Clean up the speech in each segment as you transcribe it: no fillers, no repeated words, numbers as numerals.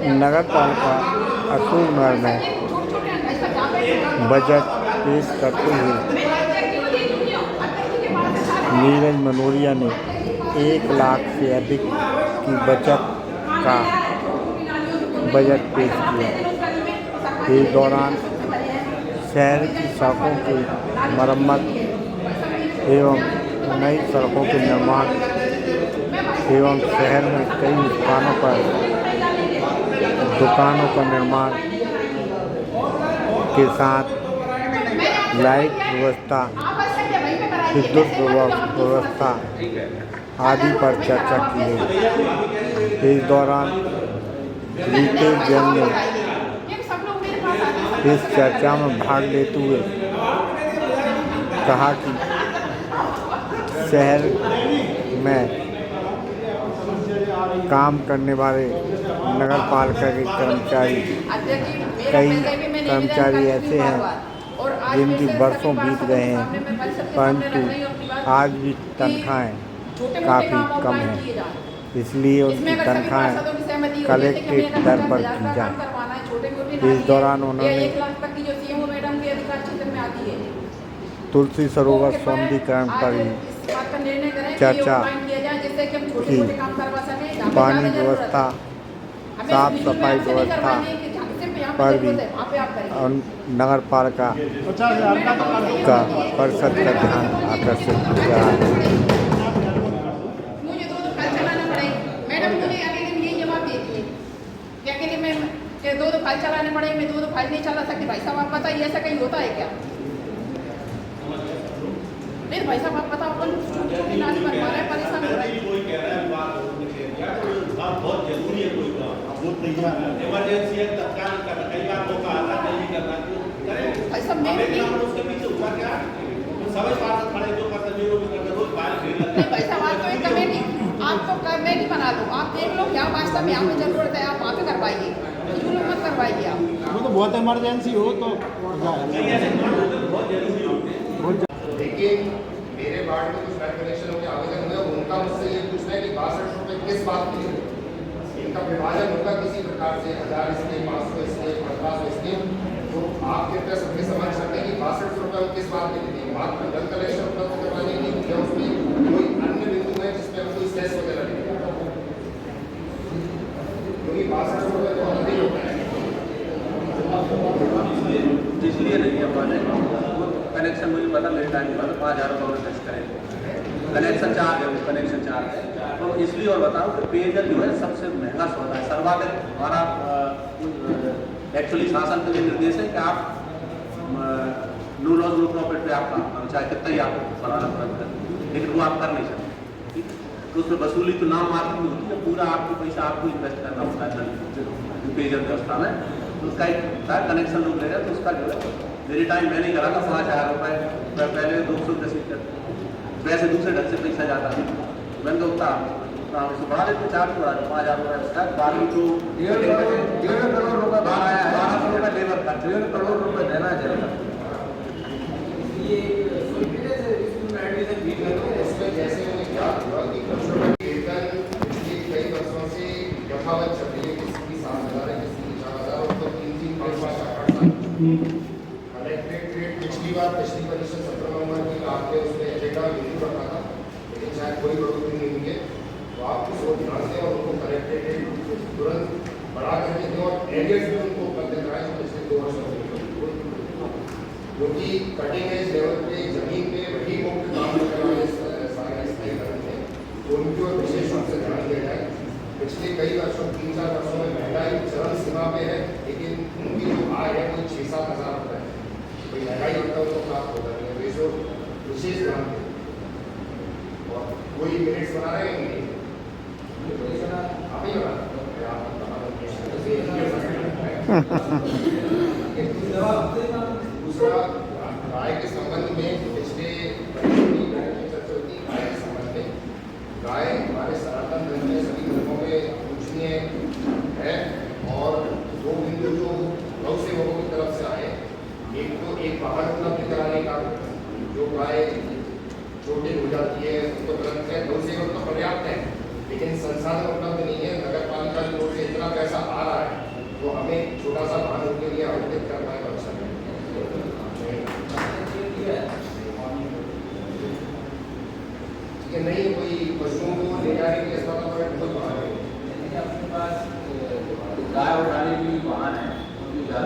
नगर पालिका अशोकनगर में बजट पेश करते हुए नीरज मनोरिया ने 1 लाख से अधिक की बचत का बजट पेश किया। इस दौरान शहर की सड़कों की मरम्मत एवं नई सड़कों के निर्माण एवं शहर में कई स्थानों पर दुकानों का निर्माण के साथ लाइट व्यवस्था, विद्युत व्यवस्था आदि पर चर्चा की गई। इस दौरान रितेश जैन ने इस चर्चा में भाग लेते हुए कहा कि शहर में काम करने वाले नगर पालिका के कई कर्मचारी ऐसे हैं जिनकी बरसों बीत गए हैं, परंतु आज भी तनख्वाहें काफ़ी कम हैं। इसलिए उनकी तनख्वाहें कलेक्ट्रेट दर पर की जाए। इस दौरान उन्होंने तुलसी सरोवर सौंदर्यीकरण पर चर्चा की, पानी व्यवस्था, साफ सफाई व्यवस्था पर भी नगर पालिका का परिषद का ध्यान आकर्षित किया है। दो फाइल चलाने पड़े, मैं दो फाइल नहीं चला सकती। भाई साहब आप बताइए, ऐसा कहीं होता है क्या? नहीं भाई साहब आप बताओ, अपन छोटी नाच बनवा रहे हैं, परेशान हो रहे हैं। कोई कह रहा है बात बहुत जरूरी है, कोई काम इमरजेंसी है, तत्काल करना, कई बार मौका आता है नहीं करना, करें भाई साहब। मैं भी उसके पीछे हुआ क्या सब पास खड़े जो करते जो भी करते रोज फाइल भेज देते हैं। भाई साहब आप तो एक कमेटी, आप तो कमेटी बना लो, आप देख लो क्या वास्तव में यहाँ पे जरूरत है, आप वहाँ पे करवाइए, मत करवाइए आप। वो तो बहुत इमरजेंसी हो तो लेकिन मेरे वार्ड में कुछ नए कनेक्शनों के आवेदन हुए, उनका मुझसे ये पूछना है कि 62 रुपये किस बात के लिए, इनका विभाजन होगा किसी प्रकार से, 1000 इसके, 500 इसके, 1500 इसके, तो आप कृपया सबके समझ सकते हैं कि 62 रुपये किस बात के लिए, मात्र जल कनेक्शन उपलब्ध करवाने के लिए, उसमें कोई अन्य बिंदु है जिसमें हमको स्ट्रेस वगैरह नहीं है, क्योंकि 62 रुपये तो अधिक होता है। इसलिए नहीं है कनेक्शन, मुझे पता मेरे टाइम में 5000 रुपये खर्च करें, कनेक्शन चार्ज है, कनेक्शन चार्ज है। तो इसलिए और बताऊँ कि पेयजल जो है सबसे महंगा सौदा है, सर्वाधिक हमारा एक्चुअली शासन के निर्देश है कि आप नो लॉस नो प्रॉफिट पे आप काम करो, चाहे कितना ही आप बनाना पड़ता है, लेकिन वो आप कर नहीं सकते, ठीक है। तो उसमें वसूली तो नाम मात्र में होती है, पूरा आपको पैसा आपको इन्वेस्ट करना होता है पेयजल व्यवस्था में। तो उसका एक कनेक्शन लोग ले रहे हैं, तो उसका जो है मेरे टाइम मैं नहीं करा था 5000 रुपये, पहले 200 वैसे दूसरे ढंग से पैसा जाता था, मैंने तो उतना उसको बढ़ा देते 4 बढ़ा 5000 रुपये उसका, बाकी तो 1.5 करोड़ रुपये बाहर आया है, 1200 रुपये लेबर का, 1.5 करोड़ रुपये देना है जरूर। इसमें जैसे मैंने क्या हुआ कि वेतन पिछले कई वर्षों से यथावत चल रही है, किसी की 7,000 है, किसी की 4,000, और तो 3-3 5-5 कलेक्ट्रेट रेट पिछली परिषद 17 नवंबर की आपके उसमें एजेंडा बिल्कुल रखा था, लेकिन शायद कोई बढ़ोतरी नहीं हुई है, तो आप उसको ध्यान दें और उनको कलेक्ट्रेट रेट तुरंत बढ़ा करके दें और एरियर्स भी उनको उपलब्ध कराएं जो पिछले 2 वर्षों में, क्योंकि कटिंग एज लेवल पे जमीन पे वही मुख्य काम करवाने सारे स्थायीकरण में, तो उनकी ओर विशेष रूप से ध्यान दिया जाए। पिछले कई वर्षों 3-4 वर्षों में महंगाई चरम सीमा पे है, लेकिन उनकी जो आय है वो 6-7 हज़ार रुपये है, कोई महंगाई होता है उनको प्राप्त होता नहीं है, वे जो विशेष ध्यान दें। और कोई मिनट्स बना रहे हैं आप ही दूसरा गाय के संबंध में पिछले चर्चा होती है, गाय के संबंध में गाय हमारे सनातन धर्म में सभी धर्मों में पूजनीय है, और 2 बिंदु जो गौ सेवकों की तरफ से आए, एक तो एक वाहन उपलब्ध कराने का, जो गाय छोटी हो जाती है उसको तुरंत है, गौ सेवक तो पर्याप्त है, लेकिन संसाधन उपलब्ध नहीं है, नगर पालिका की ओर से इतना पैसा आ रहा है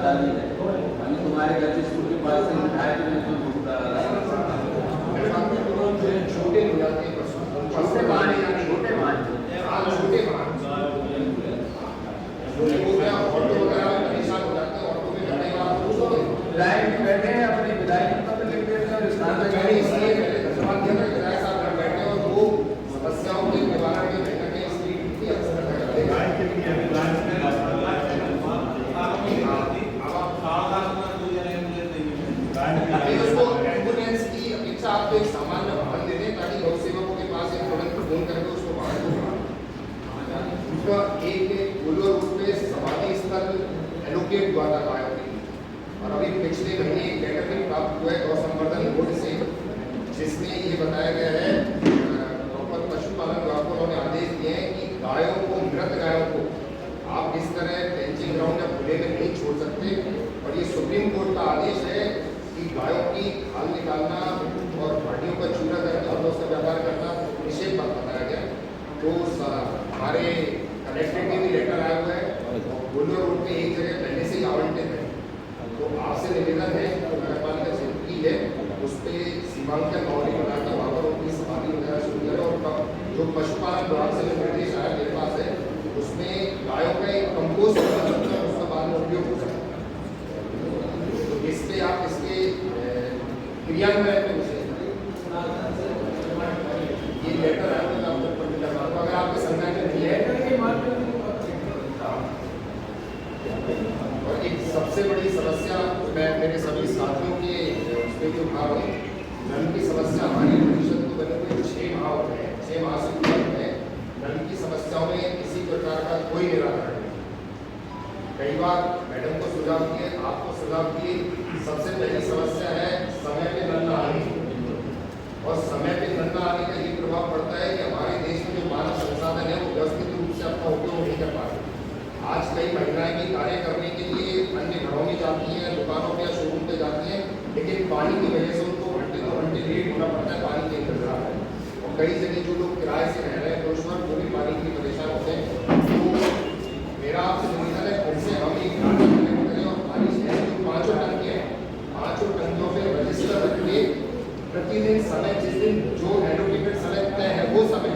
डाली है। अभी तुम्हारे घर के स्कूल के पास से उठाए तो मैं तो छोटे हो जाते हैं छोटे वाहन छोटे वाहन छोटे वाहन हो गया ऑटो वगैरह में परेशान हो जाते हैं। ऑटो में बैठने के बाद विधायक भी बैठे हैं अपने विधायक पत्र लिख देते हैं और स्थान पे मैंने इसलिए धन्यवाद दिया था कि विधायक साहब घर बैठे और वो समस्याओं के निवारण में कहीं ना कहीं इसकी अवसर उसको एम्बुलेंस की अपेक्षा आपको एक सामान्य वाहन दे दें ताकि गौ सेवकों के पास एक तुरंत फोन करके उसको वाहन को दूसरा एक कोल्लूर रूट में समाधि स्थल एलोकेट हुआ था गायों के लिए और अभी पिछले महीने एक लेटर भी प्राप्त हुआ है गौ संवर्धन बोर्ड से जिसमें ये बताया गया है पशुपालन विभाग को उन्होंने आदेश दिए हैं कि गायों को मृत गायों को आप इस तरह पेंचिंग ग्राउंड या खुले में नहीं छोड़ सकते और ये सुप्रीम कोर्ट का आदेश है कि गायों की खाल निकालना और हड्डियों का चूरा करना और उसका व्यापार करना निषेध पर बताया गया। तो हमारे कलेक्ट्रेट में भी लेटर आया हुआ है और कोल्लूर रोड में एक जगह पहले से ही आवंटित है। तो आपसे निवेदन है नगर पालिका क्षेत्र की है उस पर सीमांकन बाउंड्री बनाकर वहाँ पर उनकी समाधि वगैरह शुरू करें और जो पशुपालन विभाग से जो निर्देश आया मेरे पास है उसमें गायों का एक कंपोस्ट उसका बाद में उपयोग हो सकता है। तो इस पे आप इसके क्रियान्वयन में विशेष ये लेटर है तो आप अगर आपके संज्ञान में नहीं है और एक सबसे बड़ी समस्या मैं मेरे सभी साथियों के उसमें जो उठा रहा हूँ नल की समस्या हमारी परिषद को बने हुए 6 माह हो गए 6 माह से ऊपर है। नल की समस्याओं में किसी प्रकार का कोई निराकरण नहीं। कई बार मैडम को सुझाव दिए आपको सुझाव दिए सबसे पहली समस्या है समय पे नल न आने और समय पे नल न आने का ये प्रभाव पड़ता है कि हमारे देश में जो मानव संसाधन है वो व्यवस्थित रूप से अपना उपयोग नहीं कर पाते। आज कई महिलाएं भी कार्य करने के लिए अन्य घरों में जाती हैं दुकानों पे या शोरूम पे जाती हैं लेकिन पानी की वजह से उनको घंटे 2 घंटे लेट होना पड़ता है पानी नहीं मिल रहा है और कई जगह जो लोग किराए से रह रहे हैं तो उस वक्त वो भी पानी के लिए परेशान होते हैं। तो मेरा आपसे निवेदन है फिर से हम एक करें और पानी से जो 5 टंकी है 5 टंकियों पे रजिस्टर रखिए प्रतिदिन समय जिस दिन जो एलोकेटेड समय तय है वो समय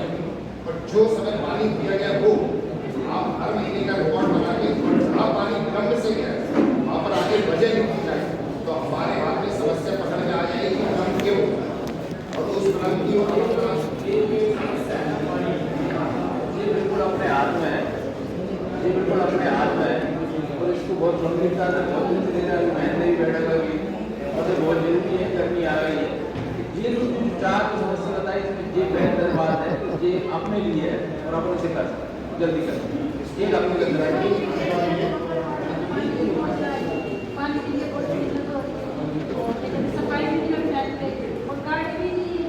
और जो समय पानी दिया गया वो आप हर महीने का रिकॉर्ड बना के जहाँ पानी विलंब से गया वहाँ पर आगे वजह लिखी जाए तो हमारे हाथ में समस्या पकड़ में आ जाएगी विलंब क्यों और उस विलंब की बिल्कुल अपने हाथ में है ये बिल्कुल अपने हाथ में है और इसको बहुत गंभीरता से बहुत दिन से लेकर महीने ही बैठक लगी और बहुत जरूरी है करनी आ रही है। ये जो 4 समस्या बताई इसमें ये बेहतर बात है ये अपने लिए है और अपने से कर जल्दी कर ये अपने लिए सफाई भी और गाड़ी भी नहीं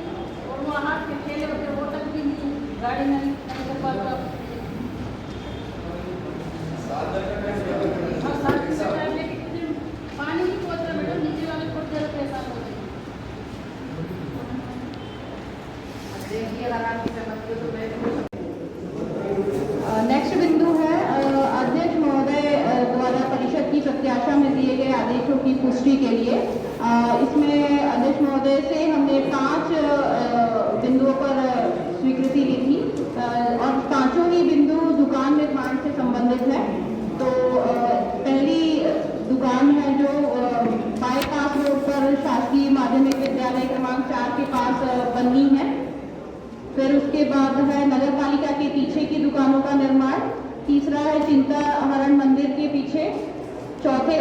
और वहाँ के ठेले होते वो तक भी नहीं गाड़ी नहीं कर पाता पानी नहीं पहुँच रहा मैडम नीचे वाले बहुत ज़्यादा परेशान हो रहे हैं। नेक्स्ट बिंदु है अध्यक्ष महोदय द्वारा परिषद की प्रत्याशा में दिए गए आदेशों की पुष्टि के लिए इसमें अध्यक्ष महोदय से हमने 5 बिंदुओं पर स्वीकृति ली थी और 5 ही बिंदु दुकान निर्माण से संबंधित है। तो पहली दुकान है जो बाईपास रोड पर शासकीय माध्यमिक विद्यालय क्रमांक 4 के पास बननी है। फिर उसके बाद है नगर पालिका के पीछे की दुकानों का निर्माण। तीसरा है चिंता हरण मंदिर के पीछे। चौथे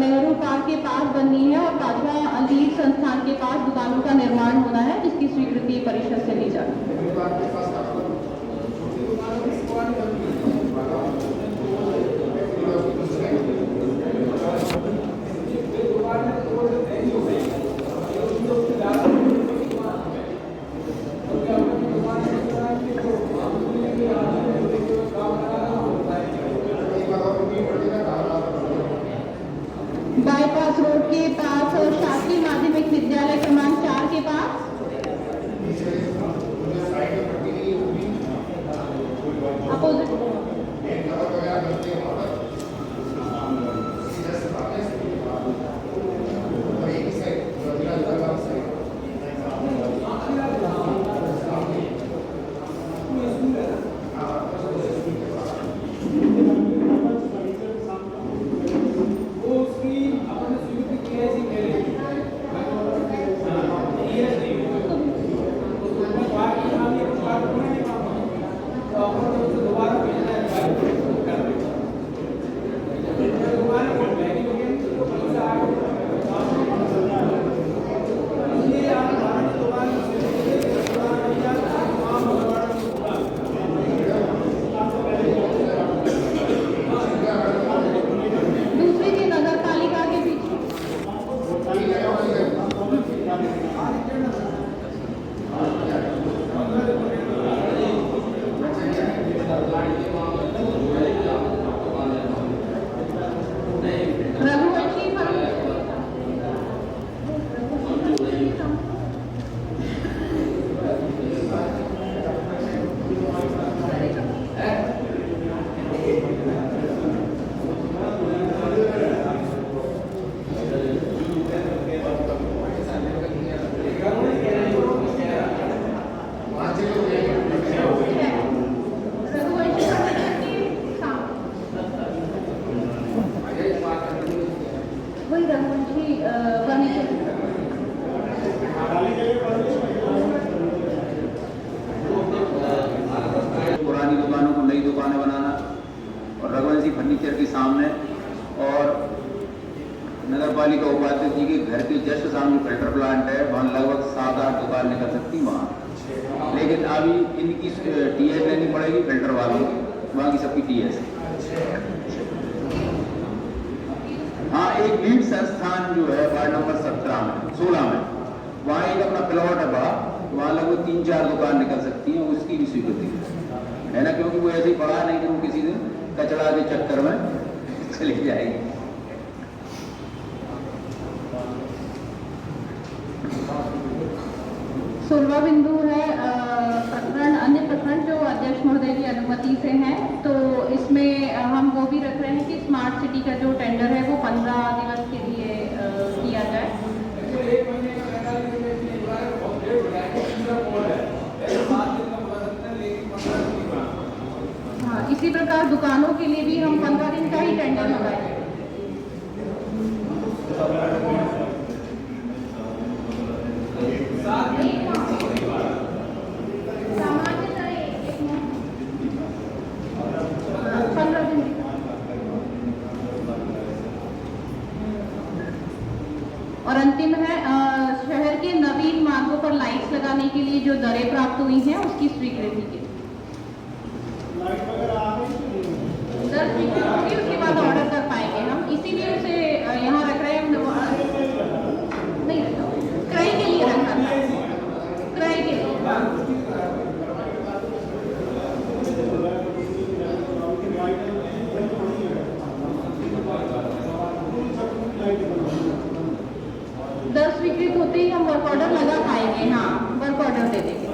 नेहरू पार्क के पास बननी है और 5वां अलीर संस्थान के पास दुकानों का निर्माण होना है जिसकी स्वीकृति परिषद से ली जाती है। बाईपास रोड के पास शासकीय माध्यमिक विद्यालय क्रमांक 4 के पास वही रघुवंशी फर्नीचर। पुरानी दुकानों को नई दुकानें बनाना और रघुवंशी फर्नीचर के सामने और नगर पालिका उपाध्यक्ष जी के घर के जस्ट सामने फिल्टर प्लांट है, वहाँ लगभग 7-8 दुकान निकल सकती वहाँ, लेकिन अभी इनकी टीएस लेनी पड़ेगी फिल्टर वालों की, वहाँ की सबकी टीएस। हाँ, एक लीड संस्थान जो है वार्ड नंबर 16 में, वहाँ एक अपना प्लॉट है बड़ा, वहाँ लगभग 3-4 दुकान निकल सकती हैं, उसकी भी स्वीकृति है ना, क्योंकि वो ऐसे ही पड़ा नहीं कि वो किसी दिन कचरा के चक्कर में चली जाएगी। सोलवा बिंदु है प्रकरण, अन्य प्रकरण जो अध्यक्ष महोदय की अनुमति से हैं, तो इसमें हम वो भी रख रहे हैं कि स्मार्ट सिटी का जो टेंडर है वो 15 दिवस के लिए किया जाए। हाँ, इसी प्रकार दुकानों के लिए भी हम 15 दिन का ही टेंडर लगाए। और अंतिम है शहर के नवीन मार्गों पर लाइट्स लगाने के लिए जो दरें प्राप्त हुई हैं उसकी स्वीकृति के लिए दर स्वीकृत होगी, उसके बाद ऑर्डर कर पाएंगे हम, इसीलिए उसे यहाँ रख रहे हैं। हम नहीं रखा, क्रय के लिए रखा था, क्रय के लिए। 10 स्वीकृत होते ही हम वर्क ऑर्डर लगा पाएंगे। हाँ, वर्क ऑर्डर दे देंगे।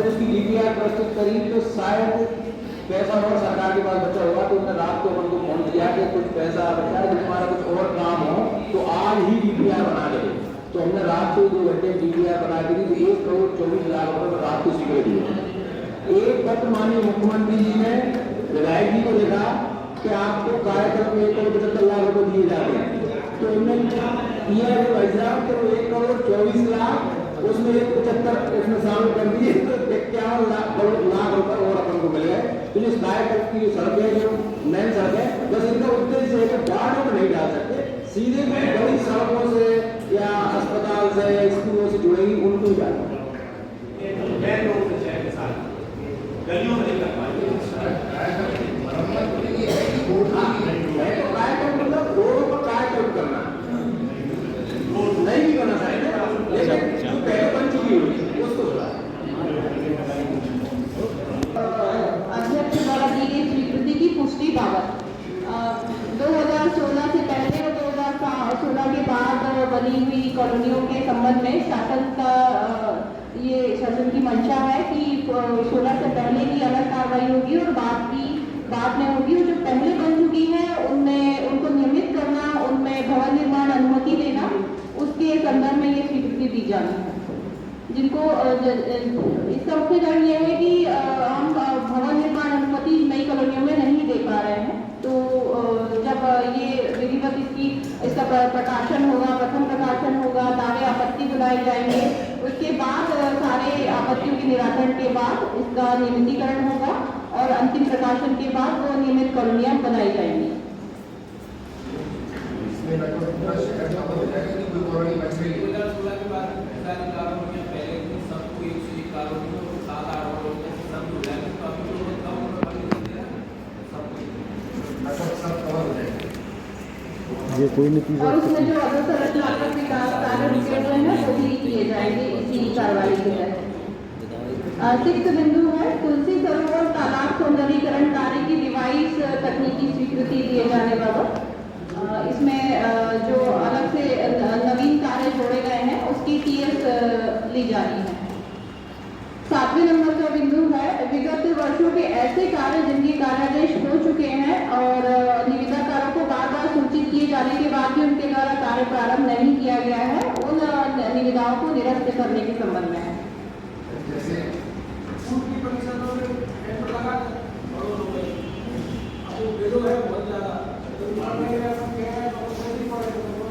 उसकी डीपीआर प्रस्तुत करी तो शायद पैसा और सरकार के पास बचा हुआ, तो उन्होंने रात को अपन को फोन किया कि कुछ पैसा बचा है, तुम्हारा कुछ और काम हो तो आज ही डीपीआर बना के दे। तो हमने रात को 2 घंटे डीपीआर बना के दी, तो 1 करोड़ 24 लाख रुपए रात को स्वीकृत दिए। एक पत्र माननीय मुख्यमंत्री जी ने विधायक जी को लिखा कि आपको कार्यक्रम में 1 करोड़ 75 लाख रुपए दिए जाते हैं, तो इनने किया भाई साहब तो 1 करोड़ 24 लाख उसमें 75 उसमें शामिल कर दिए, तो 51 लाख रुपए और अपन को मिल गए। तो जो कायाकल्प की सड़क है, जो नई सड़क है, बस इनका उद्देश्य है कि गाड़ियों में नहीं डाल सकते, सीधे बड़ी सड़कों से या अस्पताल से स्कूलों से जुड़ेगी उनको ही डालना। गलियों में नहीं कर पाएंगे। कायाकल्प मतलब रोडों पर कायाकल्प करना, नहीं भी करना चाहिए, लेकिन जो पहले बन चुकी होगी उसको अध्यक्ष द्वारा दी गई स्वीकृति की पुष्टि बाबत 2016 से पहले और 2016 के बाद बनी हुई कॉलोनियों के संबंध में शासन का ये शासन की मंशा है कि 16 से पहले की अलग कार्रवाई होगी और बाद में होगी, और जो पहले बन चुकी है उनमें उनको नियमित करना, उनमें भवन निर्माण अनुमति लेना, उसके संदर्भ में ये स्वीकृति दी जानी है। जिनको इसका मुख्य कारण यह है कि हम भवन निर्माण अनुमति नई कॉलोनियों में नहीं दे पा रहे हैं, तो जब ये विधिवत इसका प्रकाशन होगा, प्रथम प्रकाशन होगा, दावे आपत्ति बुलाए जाएंगे, उसके बाद सारे आपत्तियों के निराकरण के बाद इसका नियमितीकरण होगा और अंतिम प्रकाशन के बाद वो नियमित कॉलोनियां बनाई जाएंगी। इसमें लगभग पूरा शहर खत्म हो जाएगा कि कोई कॉलोनी बच रही है। 2016 के बाद पहले की सबको एक से एक कॉलोनी में 7-8 और सब हो जाएगा, तो अभी तो कम सब कवर हो जाएगा। ये कोई नतीजा और उसमें जो अगर संरचनात्मक विकास कार्य रुके हुए हैं वो भी किए जाएंगे इसी कार्रवाई के तहत। 6 बिंदु है तुलसी सरोवर तालाब सौंदर्यीकरण कार्य की रिवाइज तकनीकी स्वीकृति दिए जाने बाबत। इसमें जो अलग से नवीन कार्य जोड़े गए हैं उसकी टीएस ली जा रही है। 7वें नंबर का बिंदु है विगत वर्षों के ऐसे कार्य जिनके कार्यादेश हो चुके हैं और निविदाकारों को बार बार सूचित किए जाने के बाद भी उनके द्वारा कार्य प्रारंभ नहीं किया करने के संबंध में है। जैसे उनकी परिषदों में टेंडर लगा करोड़ रुपए, अब वो बिलो है बहुत ज़्यादा, तो मान लीजिए हम कह रहे हैं तो वो नहीं पड़ेगा, तो वो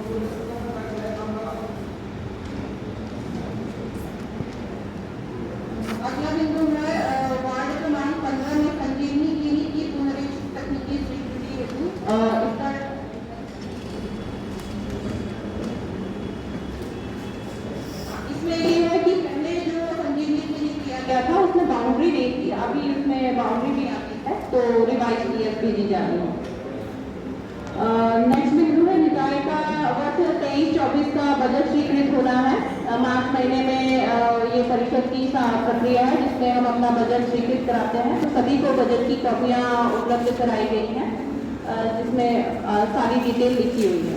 अगला बिंदु है वार्ड क्रमांक 15 में संजीवनी क्लिनिक की पुनरीक्षित तकनीकी स्वीकृति हेतु इसका इसमें ये है कि पहले जो संजीवनी क्लिनिक किया गया था उसमें बाउंड्री नहीं थी, अभी उसमें बाउंड्री भी आती है, तो रिवाइज पीएस भेजी जा रही है। नेक्स्ट बिंदु है निकाय का वर्ष 23-24 का बजट स्वीकृत होना है। मार्च महीने में ये परिषद की प्रक्रिया है जिसमें हम अपना बजट स्वीकृत कराते हैं, तो सभी को बजट की कॉपियाँ उपलब्ध कराई गई हैं जिसमें सारी डिटेल लिखी हुई है।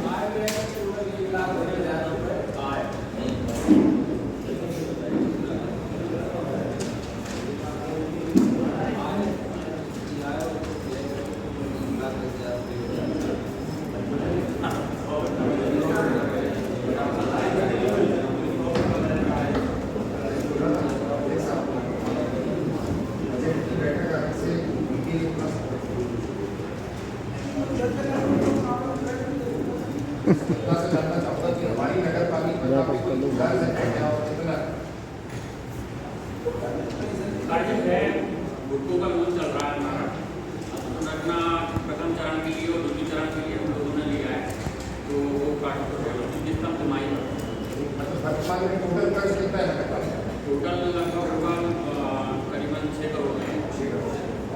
जानना चाहूँगा कि हमारी नगर पालिका का कोई विचार है क्या और कितना कार्य है भुट्टो का मूल चल रहा है हमारा। अपना प्रथम चरण के लिए और द्वितीय चरण के लिए हम लोगों ने लिया है, तो वो कार्य जिसका कमाई वर्तमान में टोटल खर्च कितना है नगर पालिका? टोटल लगभग होगा करीबन 6 करोड़ है।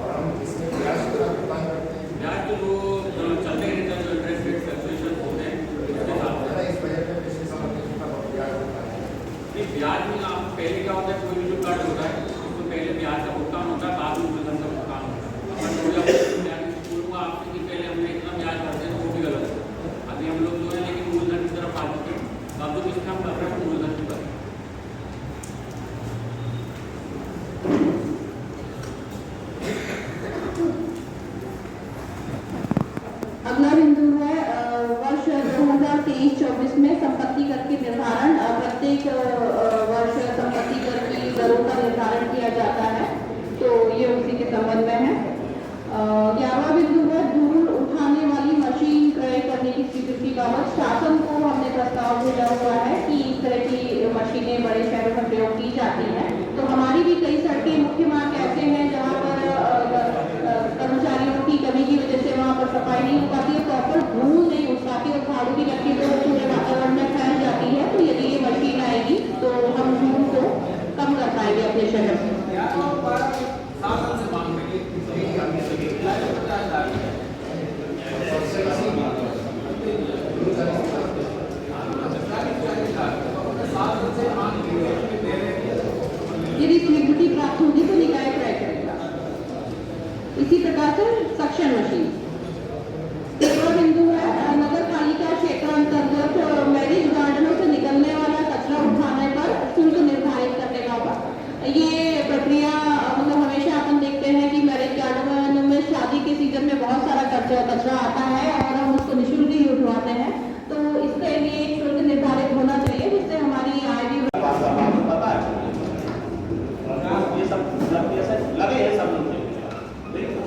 और हम इसमें ब्याज का भुगतान करते हैं। ब्याज तो वो चलते रहता है, जो इंटरेस्ट रेट फ्लक्चुएशन होते हैं उसके साथ इस बजट में पिछले साल कितना ब्याज होता है? नहीं, ब्याज में आप पहले क्या होता है, कोई भी जो कार्ड होता है उसको पहले ब्याज का भुगतान होता है, बाद में मूलधन का भुगतान होता है। पूर्व आपसे कि पहले हमने इतना ब्याज भरते हैं तो वो भी गलत है। अभी हम लोग जो है लेकिन मूलधन की तरफ आ चुके हैं, अब तो किसका हम कर रहे हैं मूलधन की तरफ। अगला बिंदु है वर्ष 2023-24 में संपत्ति कर के निर्धारण। प्रत्येक वर्ष संपत्ति कर की दरों का निर्धारण किया जाता है, तो ये उसी के संबंध में है। 11वां बिंदु है धूल उठाने वाली मशीन क्रय करने की स्वीकृति बाबत शासन को हमने प्रस्ताव भेजा हुआ है कि इस तरह की मशीनें बड़े शहरों में प्रयोग की जाती हैं। तो हमारी भी कई सड़कें मुख्य मार्ग ऐसे हैं जहाँ पर कर्मचारियों की कमी की वजह से वहाँ पर सफाई नहीं हो पाती है, प्रॉपर धूल नहीं उठ पाती और झाड़ू की लकड़ी तो पूरे वातावरण में फैल जाती है। तो यदि ये मशीन आएगी तो हम धूल को कम कर पाएंगे अपने शहर में। शासन से मांग रही यदि स्वीकृति प्राप्त होगी तो निकाय क्रय करेगा। इसी प्रकार से सक्शन मशीन। 13वां बिंदु है नगर पालिका क्षेत्र अंतर्गत मैरिज गार्डनों से निकलने वाला कचरा उठाने पर शुल्क निर्धारित करने का होगा। ये प्रक्रिया मतलब हमेशा अपन देखते हैं कि मैरिज गार्डन में शादी के सीजन में बहुत सारा कचरा आता है और हम उसको निःशुल्क ही उठवाते हैं, तो इसके लिए एक शुल्क निर्धारित होना चाहिए जिससे हमारी आय भी पता है ये सब लगे हैं सब लोग, लेकिन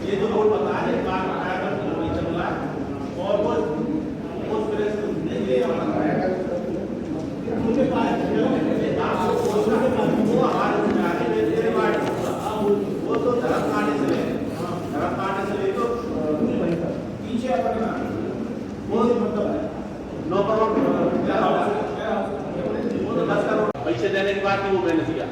ये जो रोड बता है और वो उस तरह से मुझे वो तो धर्म काटने से ले तो पीछे वो मतलब 9 करोड़ वो तो 10 करोड़ पैसे देने के बाद भी वो मैंने दिया।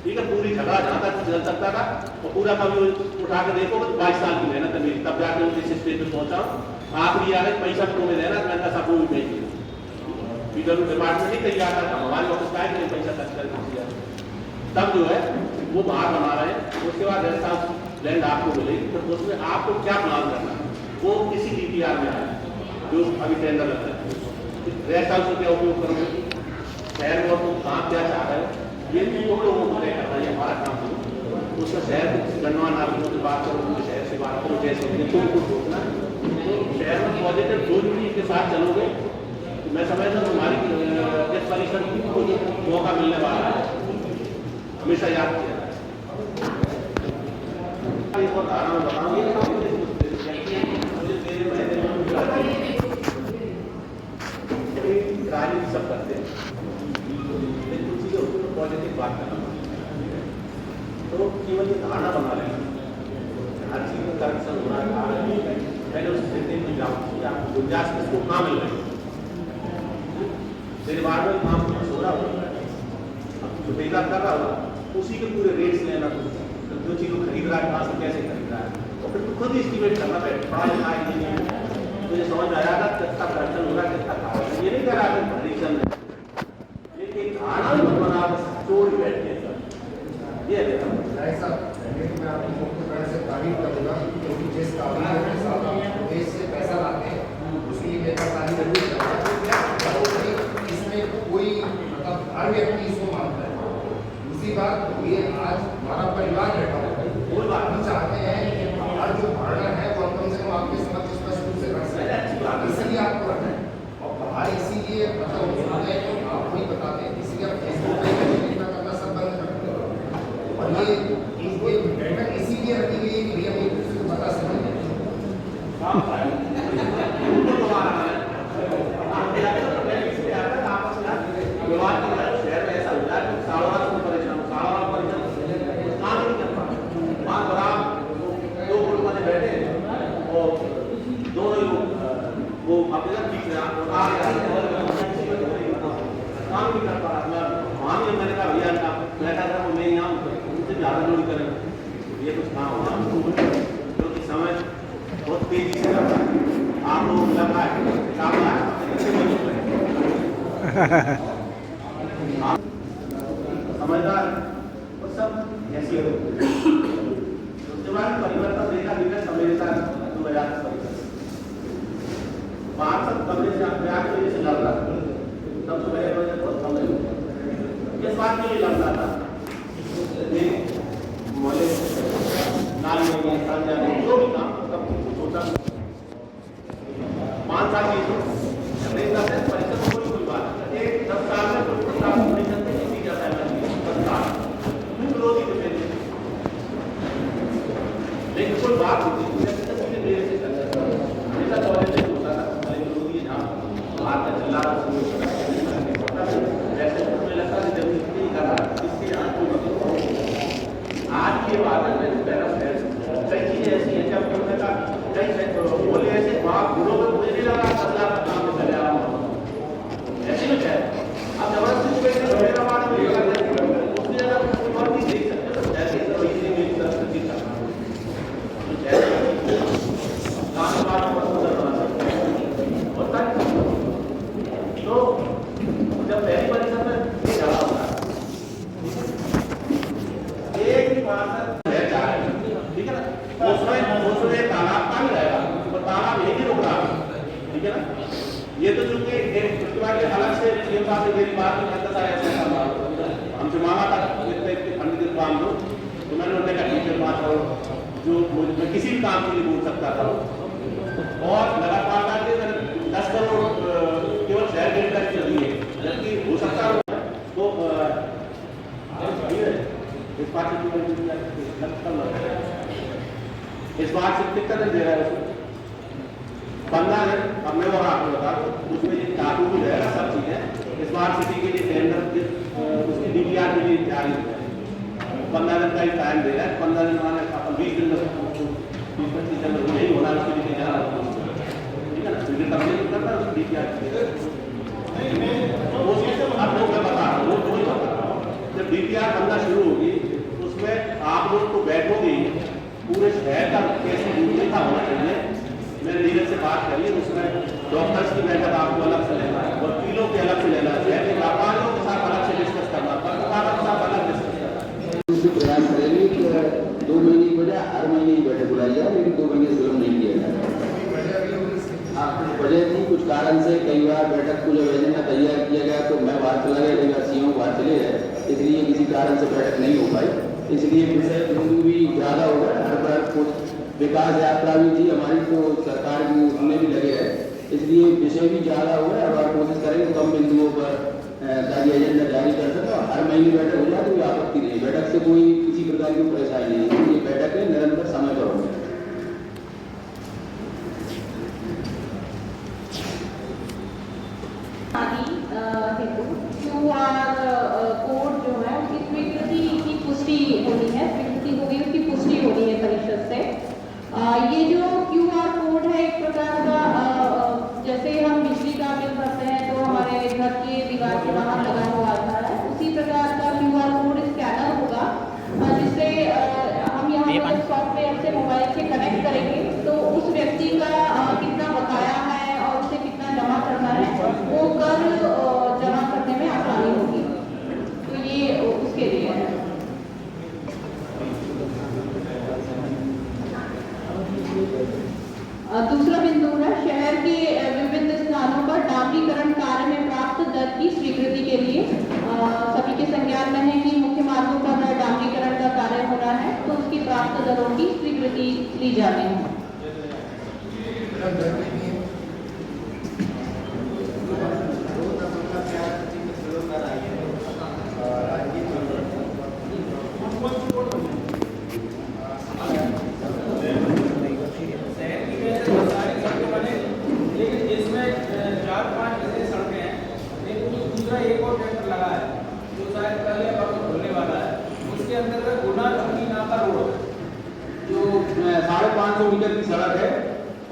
ठीक है, पूरी झगड़ा जहाँ तक चल सकता था और पूरा कभी उठा के देखो 22 साल की मेहनत है मेरी, तब जाके उस स्टेज पे पहुंचा। आखिरी आ गई पैसा तो तुम्हें देना, मैंने सब वो भी भेज दिया। पीडब्ल्यू डिपार्टमेंट ही तैयार था, हमारे ऑफिस का ही पैसा खर्च कर दिया। तब जो है वो बाहर बना रहे हैं। उसके बाद रेस्ट हाउस लैंड आपको मिलेगी, तो उसमें आपको क्या प्लान करना है वो किसी DPR में आया जो अभी टेंडर लगता है। रेस्ट हाउस को क्या उपयोग करोगे, शहर में तुम कहाँ क्या चाह रहे हो, ये भी तुम लोगों को तय करना है, हमारा काम है। उसका शहर गणवान आदमियों से बात करो, उनके शहर से बात करो, जैसे तुमको सोचना तो शहर में पॉजिटिव सोच भी के साथ चलोगे तो मैं समझता हूँ तुम्हारी इस परिसर को जो मौका मिलने वाला है हमेशा याद किया जाए। इसको धारणा में बताऊंगी राजनीति सब करते हैं लेकिन कुछ चीज़ें उसको पॉजिटिव बात करना तो केवल ये धारणा बना लेना हर चीज़ में करप्शन हो रहा है। मैंने उस स्थिति में जाऊँ कि आप गुंजाइश किसको कहाँ मिल रही है, मेरे बार में काम हो रहा होगा, जो बेकार कर रहा होगा उसी के पूरे रेट्स लेना, तो जो चीज़ को खरीद रहा है कहाँ से कैसे खरीद रहा है और फिर तो खुद ही एस्टिमेट करना बैठ पढ़ा लिखा है मुझे समझ में आया कितना करप्शन हो रहा है कितना खा रहा है। ये नहीं कर रहा है परीक्षण में, लेकिन धारणा भी बना चोर बैठ के ये ऐसा मैं आपकी मुख्य तरह से तारीफ करूँगा क्योंकि जिस काबिलियत के साथ आप देश से पैसा लाते हैं उसके लिए मेरा तारीफ जरूर करूँगा। इसमें कोई मतलब हर व्यक्ति इसको मानता है। दूसरी बात ये आज हमारा परिवार बैठा हुआ है, वो बात हम चाहते हैं कि हमारा जो धारणा है वो कम से कम आपके समझ स्पष्ट रूप से रख सकें, इसलिए आपको रखना है और बाहर इसीलिए मतलब होता है तो आप वही बताते हैं, इसलिए आप फेसबुक पे करना सब बंद कर देते हैं। और ये बैठक इसीलिए रखी गई है कि भैया एक दूसरे को बता सकें। शहर में ऐसा होता है सारा परेशान सारा काम नहीं कर पा वहाँ पर आप दो गुट वाले बैठे और दोनों ही लोग वो अपने ठीक है काम नहीं कर पा रहा। वहाँ भी मैंने कहा भैया मैं कहा था मैं यहाँ उनसे ज़्यादा जोड़ी करेंगे ये कुछ काम होना क्योंकि समय बहुत तेजी से लग रहा है। आप लोग लग रहा है काम समझदार और सब ऐसी हो उसके बाद परिवर्तन देखा विकास हमेशा 2000 सब कमरे से ब्याज की वजह से लड़ रहा था तब तो मेरे वजह बहुत कम है इस बात के लिए लड़ रहा था मोले नाल में जो भी काम सब कुछ सोचा 5 साल की परिषद कोई बात एक 10 साल में परिषद में किसी का विरोधी लेकिन कोई बात होती है हमेशा पॉलिटिक्स होता था विरोधी जहाँ बात का चला वैसे मुझे लगता है जब इसलिए कर रहा इसके यहाँ कोई आज की बात है कई चीजें ऐसी हैं जब उन्होंने कहा कई बोले ऐसे वहाँ गुरु में मुझे नहीं लगा 10 लाख काम में चले आ रहा हूँ ऐसे कुछ है। अब जबरदस्ती मेरा बात नहीं उसकी जगह कोई और नहीं देख सकते तो ऐसे मेरी तरफ से चीज करना काम बात होता है तो जब पहली परिषद में ये ज्यादा होता है एक ही बात ठीक है ना उसमें तालाब का भी रहेगा और तालाब एक ही रुक रहा है ठीक है ना। ये तो चूंकि एक प्रतिभा के अलग से ये बात मेरी बात में करता था ऐसा हमसे मांगा था इतने फंड के काम दो तो मैंने उन्होंने कहा ठीक है 5 करोड़ जो मैं किसी भी काम के लिए बोल सकता था और लगातार करके मैंने 10 करोड़ केवल शहर के अंदर चल रही है जबकि हो सकता है तो इस बात से इस बात से कितना दे रहा है उसको 15 दिन अब मैं और आपको बता दूं उसमें ये काबू भी रहेगा सब चीजें स्मार्ट सिटी के लिए टेंडर उसकी डीपीआर के लिए तैयारी 15 दिन का ही टाइम दे रहा है 15 दिन माने अपन 20 दिन में 20-25 दिन में नहीं होना उसके लिए जाना ठीक है ना क्योंकि तब नहीं करता उसकी डीपीआर आप लोग मैं बता रहा हूँ वही बता रहा हूँ जब डीपीआर बनना शुरू होगी उसमें आप लोग को बैठोगे पूरे शहर का कैसे रूपरेखा होना चाहिए। मैंने नीरज से बात करी है उसमें डॉक्टर्स की बैठक आपको अलग से लेना है वकीलों के अलग से लेना है शहर के व्यापारियों के साथ अलग से डिस्कस करना पत्रकारों के साथ अलग डिस्कस करना प्रयास करेंगे कि 2 महीने की बजाय हर महीने की बैठक बुलाई जाए लेकिन 2 महीने से विलम्ब नहीं किया जाए। वजह थी कुछ कारण से कई बार बैठक को जब एजेंडा तैयार किया गया तो मैं बाहर चला गया लेकिन सीएम बाहर चले गए इसलिए किसी कारण से बैठक नहीं हो पाई इसलिए विषय बिंदु भी ज़्यादा हो गए। हर बार कुछ विकास यात्रा भी थी हमारी, तो सरकार भी उसमें भी लगे रहे, इसलिए विषय भी ज़्यादा हो गए। अब कोशिश करेंगे कम बिंदुओं पर ताकि एजेंडा जारी कर सकें और हर महीने बैठक हो जाए तो कोई आपत्ति नहीं। बैठक से कोई किसी प्रकार की परेशानी नहीं है, ये बैठक है निरंतर समय पर होगी। QR कोड जो है उसकी स्वीकृति की पुष्टि होनी है, स्वीकृति होगी उसकी पुष्टि होनी है परिषद से। ये जो QR कोड है एक प्रकार का जैसे हम बिजली का बिल भरते हैं तो हमारे घर के दीवार के बाहर लगा हुआ आता है, उसी प्रकार का QR कोड स्कैनर होगा जिससे हम यहाँ पर सॉफ्टवेयर से मोबाइल से कनेक्ट करेंगे तो उस व्यक्ति का कितना बकाया है और उसे कितना जमा करना है वो कर जमा करने में आसानी होगी। तो ये उसके लिए है। दूसरा बिंदु है शहर के विभिन्न स्थानों पर डामरीकरण कार्य में प्राप्त दर की स्वीकृति के लिए। सभी के संज्ञान में है कि मुख्य मार्गों पर डामरीकरण का कार्य होना है तो उसकी प्राप्त दरों की स्वीकृति ली जानी है। एक और टेंडर लगा है जो शायद कल या परसों खुलने वाला है, उसके अंतर्गत गुना चौकी नाका रोड जो 550 मीटर की सड़क है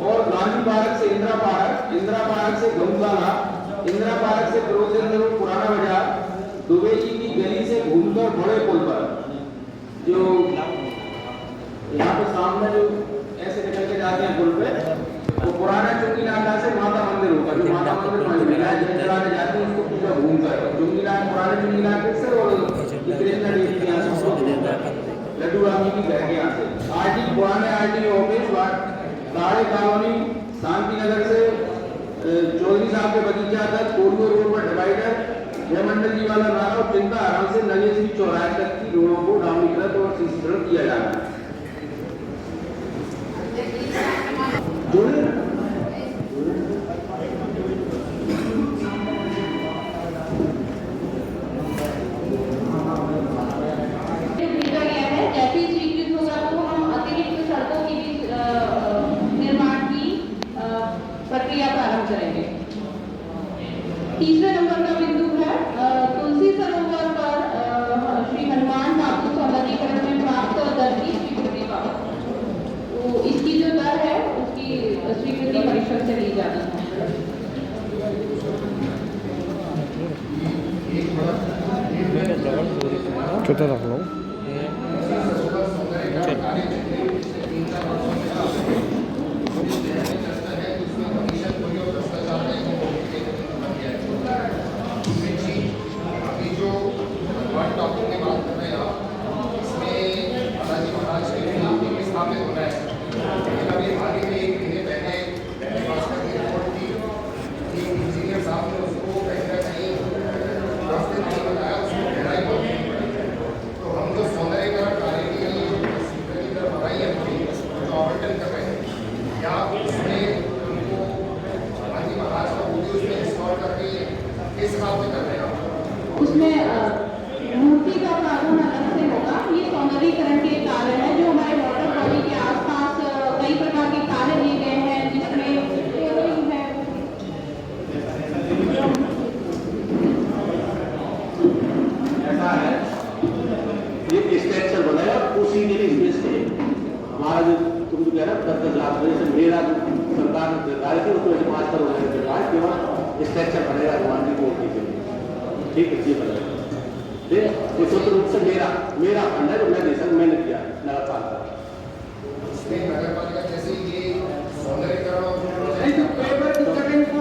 और गांधी पार्क से इंदिरा पार्क से गौशाला, इंदिरा पार्क से प्रोजेक्ट रोड पुराना बाजार, दुबे जी की गली से घूमकर बड़े पुल पर जो यहाँ पे सामने जो ऐसे निकल के जाते हैं पुल पे, वो पुराना चुंगी नाका से माता मंदिर होगा, जो माता मंदिर महिला चलाने जाती है उसको पूरा घूमकर चुंगी नाका, पुराने चुंगी नाके से और कृष्णा देवी के यहाँ से लड्डू रामी की घर के यहाँ से आरटी पुराने आरटी ऑफिस ताड़े कॉलोनी शांति नगर से चौधरी साहब के बगीचा तक कोरियो रोड पर डिवाइडर जयमंडल जी वाला नाला और चिंता आराम से नगेश्वरी चौराहे तक की रोडों को डामरीकृत और सीसीकरण किया जाना है। जैसे ही स्वीकृत होगा तो हम अतिरिक्त सड़कों की भी निर्माण की प्रक्रिया प्रारंभ करेंगे। तीसरे नंबर का बिंदु है तुलसी सरोवर पर श्री हनुमान धातु सौंदर्यीकरण में प्राप्त दर की स्वीकृति बाबत। तो इसकी जो दर है उसकी स्वीकृति परिषद से ली जानी है। कितना रख लो अभी जो टॉपिक की बात कर रहे हैं आप, इसमें बालाजी महाराज के भी स्थापित होना है। लेकिन अभी हाल ही में एक महीने पहले भास्कर की रिपोर्ट थी कि इंजीनियर साहब ने उसको कहीं ना कहीं रास्ते नहीं बताया, उसको गहराई बहुत नहीं पड़ी। तो हम जो सौंदर्यीकरण कार्य के लिए स्वीकृति दर बढ़ाई है जो आवंटन कर रहे हैं, क्या उसमें उनको बालाजी महाराज का मूर्ति उसमें इंस्टॉल करके किस हिसाब से कर रहे हैं आप? उसमें मूर्ति का प्रावधान अलग से होगा। ये सौंदर्यीकरण के कार्य है जो हमारे वाटर बॉडी के आसपास कई प्रकार के कार्य दिए गए हैं जिसमें है ऐसा है ये स्ट्रक्चर बनाया उसी के लिए स्पेस के हमारा जो तुम जो कह रहे हो 10 लाख से मेरा सरकार ने निर्धारित है उसको 5 करोड़ रुपए के बाद केवल स्ट्रक्चर बनेगा भगवान जी को के लिए। ठीक है, ये बनेगा ये स्वतंत्र रूप से मेरा फंड है जो मैं दे सकता, मैंने किया नगर पालिका इसमें नगर पालिका जैसे ये सौंदर्यीकरण और पेपर की कटिंग को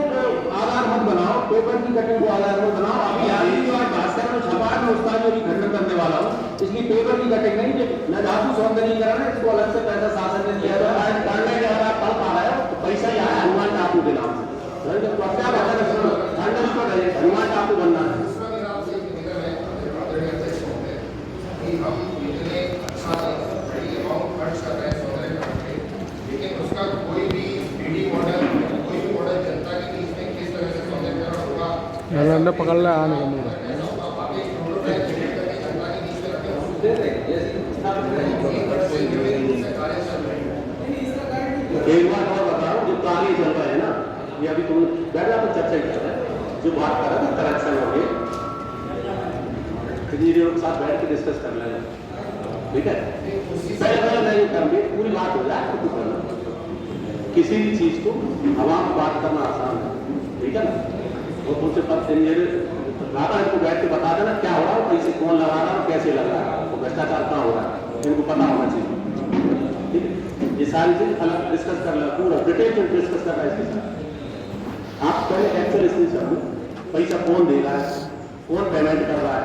आधार मत बनाओ, पेपर की कटिंग को आधार मत बनाओ। अभी आदमी और भास्कर में छपा में उसका जो खंडन करने वाला हूँ, इसलिए पेपर की कटिंग नहीं, न धातु सौंदर्यीकरण है, इसको अलग से पैसा शासन ने दिया है। करने के अगर आप पढ़ पा रहे हो तो पैसा यहाँ है हनुमान टापू के नाम से, हनुमान टापू बनना है। दूसरा मेरा आपसे एक निवेदन है कि हम इतने पकड़ ले आने का मुझे एक बात और बता रहा हूँ, जो कार्य चल रहा है ना, ये अभी तुम बैठ जाओ, चर्चा ही कर रहे हैं, जो बात कर रहा था करेक्शन हो गई, इंजीनियरों के साथ बैठ के डिस्कस कर लेना, ठीक है? पहले नहीं करनी, पूरी बात हो जाए तो करना। किसी भी चीज को आवाम में बात करना आसान है, ठीक है ना? और तुमसे पर इंजीनियर राधा इनको बैठ के बता देना क्या हो रहा है, पैसे कौन लगा रहा है, कैसे लग रहा है, वो भ्रष्टाचार कहाँ हो रहा है, इनको पता होना चाहिए, ठीक है? ये सारी चीज अलग डिस्कस कर लेना, पूरा डिटेल में डिस्कस करना है इसके साथ। आप पहले एक्चुअल इसमें समझो, पैसा कौन दे रहा है, कौन पेमेंट कर रहा है,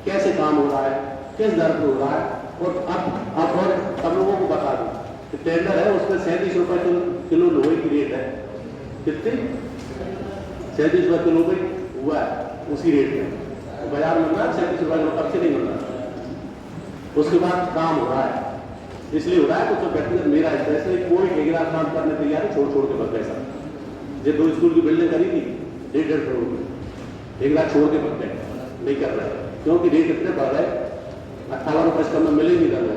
कैसे काम हो रहा है, किस दर पर हो रहा है, और अब और सब लोगों को बता दो कि टेंडर है उसमें 37 रुपए किलो लोहे की रेट है, कितनी 37 रुपए किलो पे हुआ है, उसी रेट में बाजार में मिल रहा है 37 रुपए किलो, कब से नहीं मिल रहा। उसके बाद काम हो रहा है, इसलिए हो रहा है तो व्यक्तिगत मेरा हिस्सा, इसलिए कोई ठेकेदार काम करने तैयार है, छोड़ के बच गए सब। जो 2 स्कूल की बिल्डिंग करी थी 1.5 करोड़ में, ठेकेदार छोड़ के बच गए, नहीं कर रहे क्योंकि रेट इतने बढ़ रहे, 58 रुपए इसका में मिले नहीं कर रहे।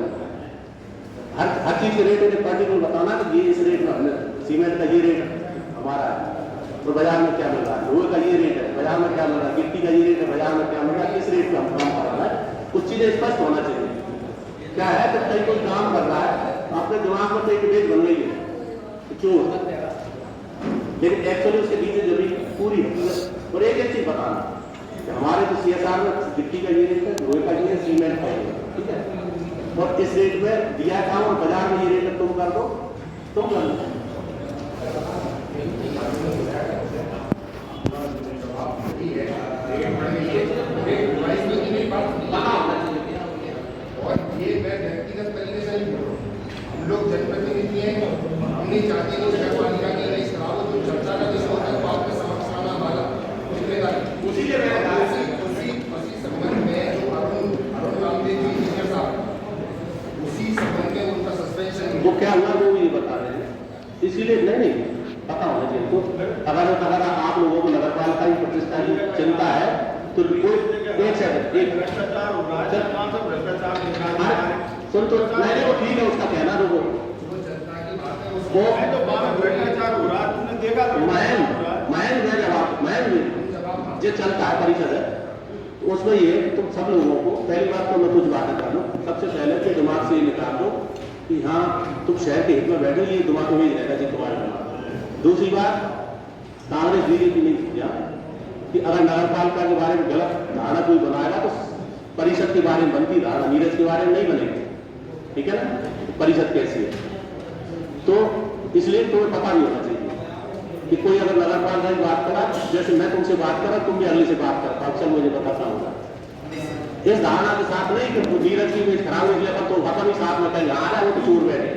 हर चीज के रेट है पर्टिकुलर बताना कि ये इस रेट में हमने सीमेंट का ये रेट हमारा है, तो बाजार में क्या मिल रहा है, लोहे का ये रेट है, बाजार में क्या मिल रहा है, गिट्टी का ये रेट है, बाजार में क्या मिल रहा है, किस रेट पे हम काम कर रहा है, कुछ चीजें स्पष्ट होना चाहिए। क्या है कि कहीं कोई काम कर रहा है, आपके दिमाग में तो एक रेट बन गई है क्यों, लेकिन एक्चुअली उसके पीछे जमीन पूरी है। और एक चीज बताना, हमारे तो CSR में गिट्टी का ये रेट है, लोहे का ये है, सीमेंट का ये, ठीक है? और इस रेट में दिया काम और बाजार में ये रेट है, तुम कर दो, तुम कर लो। और ये मैं व्यक्तिगत तरीके से नहीं बोल रहा हूँ, हम लोग जनप्रतिनिधि हैं, हम नहीं चाहते कि नगरपालिका की इस खराब जो चर्चा का जिस होता है बात में समझ आना वाला जिम्मेदारी उसी संबंध में जो अरुण रामदेव जी इंजीनियर साहब, उसी संबंध में उनका सस्पेंशन वो क्या हुआ वो ये बता रहे हैं, इसीलिए नहीं पता होना चाहिए। तो अगर आप लोगों को नगरपालिका की प्रतिष्ठा की चिंता है तो कोई एक सेकंड एक भ्रष्टाचार हो रहा है, कहाँ से भ्रष्टाचार निकालना है? सुन तो नहीं वो ठीक है, उसका कहना रुको, वो तो बाहर भ्रष्टाचार हो रहा है, तुमने देखा था? मैं जो चलता है परिषद है तो उसमें ये तुम सब लोगों को पहली बात तो मैं कुछ बातें कर लूँ, सबसे पहले तो दिमाग से ये निकाल दो कि हाँ तुम शहर के हित में बैठो, ये दिमाग में ही रहेगा जी तुम्हारे दिमाग। दूसरी बात, कांग्रेस बीजेपी नहीं किया कि अगर नगरपालिका के बारे में गलत धारणा कोई बनाएगा तो परिषद के बारे में बनती धारणा नीरज के बारे में नहीं बनेगी, ठीक है ना? परिषद कैसी है तो इसलिए तुम्हें पता नहीं होना चाहिए कि कोई अगर नगरपालिका की बात करा, जैसे मैं तुमसे बात करा तुम भी अगले से बात कर पाओ, चल मुझे बताता हूँ। इस धारणा के साथ नहीं कि नीरज की इमेज खराब हो गया तो पता नहीं साथ में कहीं आ रहा है वो तो चूर बैठे।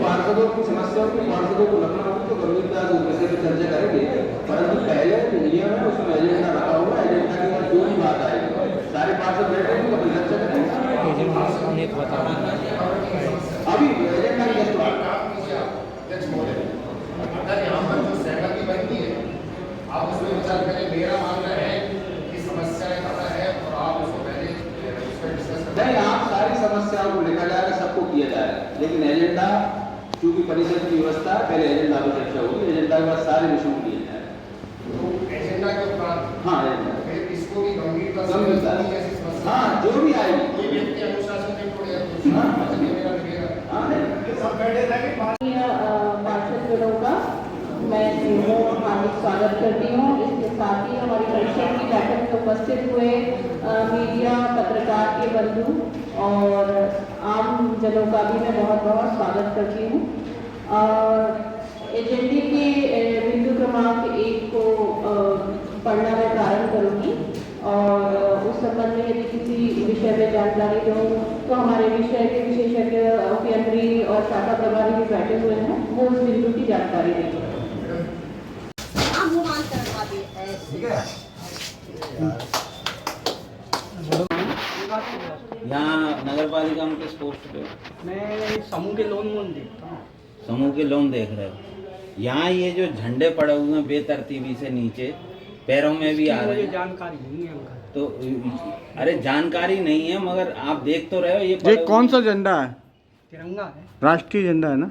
पार्षदों की समस्याओं की पार्षदों को लगना हो तो गंभीरता से विषय पर चर्चा करेंगे, परंतु पहले नियम है उसमें एजेंडा रखा हुआ है, एजेंडा के बाद जो भी बात आएगी सारे पार्षद बैठेंगे तो चर्चा करेंगे। अभी एजेंडा की अगर यहाँ पर जो सहमति बनती है आप उसमें विचार करें, मेरा मानना है कि समस्याएं ज़्यादा है और आप उसको पहले उस पर डिस्कस करें। नहीं, आप सारी समस्याओं को लिखा जाएगा, सबको किया जाएगा, लेकिन एजेंडा क्योंकि परिषद की व्यवस्था है, पहले एजेंडा पर चर्चा होगी, एजेंडा के बाद सारे विषयों को लिया जाएगा। तो एजेंडा के उपरांत हाँ एजेंडा फिर इसको भी गंभीरता से ऐसी समस्या हाँ जो भी आएगी कोई व्यक्ति अनुशासन में थोड़े मेरा लगेगा। हाँ नहीं पार्षदगणों का मैं हार्दिक स्वागत करती हूँ। इसके साथ ही हमारी परिषद की बैठक में उपस्थित हुए मीडिया पत्रकार के बंधु और आम जनों का भी मैं बहुत बहुत स्वागत करती हूँ। एजेंडे के बिंदु क्रमांक 1 को पढ़ना मैं प्रारंभ करूँगी और उस संबंध में यदि किसी विषय में जानकारी दूँ तो हमारे विषय के विशेषज्ञ अभियंत्री और शाखा प्रभारी भी बैठे हुए हैं, वो उस बिंदु की जानकारी देंगे। यहाँ नगर पालिका में किस पोस्ट पे? मैं समूह के लोन देखता हूँ। समूह के लोन देख रहे हो। यहाँ ये जो झंडे पड़े हुए हैं बेतरतीबी से नीचे पैरों में भी आ रहे हैं। जानकारी नहीं है उनका। तो अरे जानकारी नहीं है मगर आप देख तो रहे हो ये कौन सा झंडा है? तिरंगा है, राष्ट्रीय झंडा है ना?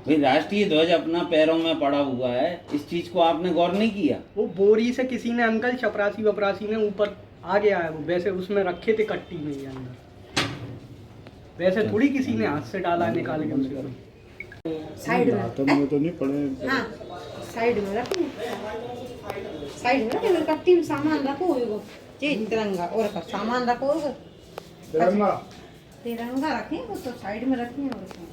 भाई राष्ट्रीय ध्वज अपना पैरों में पड़ा हुआ है, इस चीज को आपने गौर नहीं किया? वो बोरी से किसी ने अंकल चपरासी वपरासी ने ऊपर आ गया है, वो वैसे उसमें रखे थे कट्टी में ही अंदर, वैसे थोड़ी किसी ने हाथ से डाला निकाल के उसे। साइड में तो नहीं पड़े। हाँ साइड में रखो, साइड में रखो, कट्टी में सामान रखो, ये तिरंगा और का सामान रखो, तिरंगा तिरंगा रखें वो तो साइड में रखें और उसमें।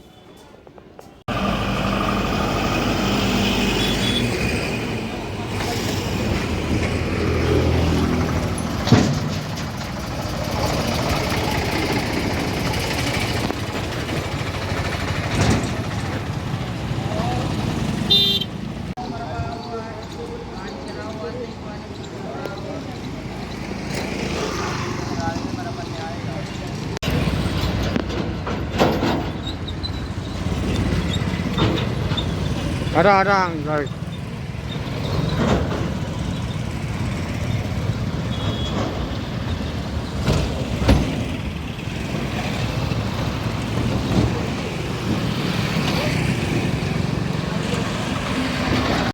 हरा हरा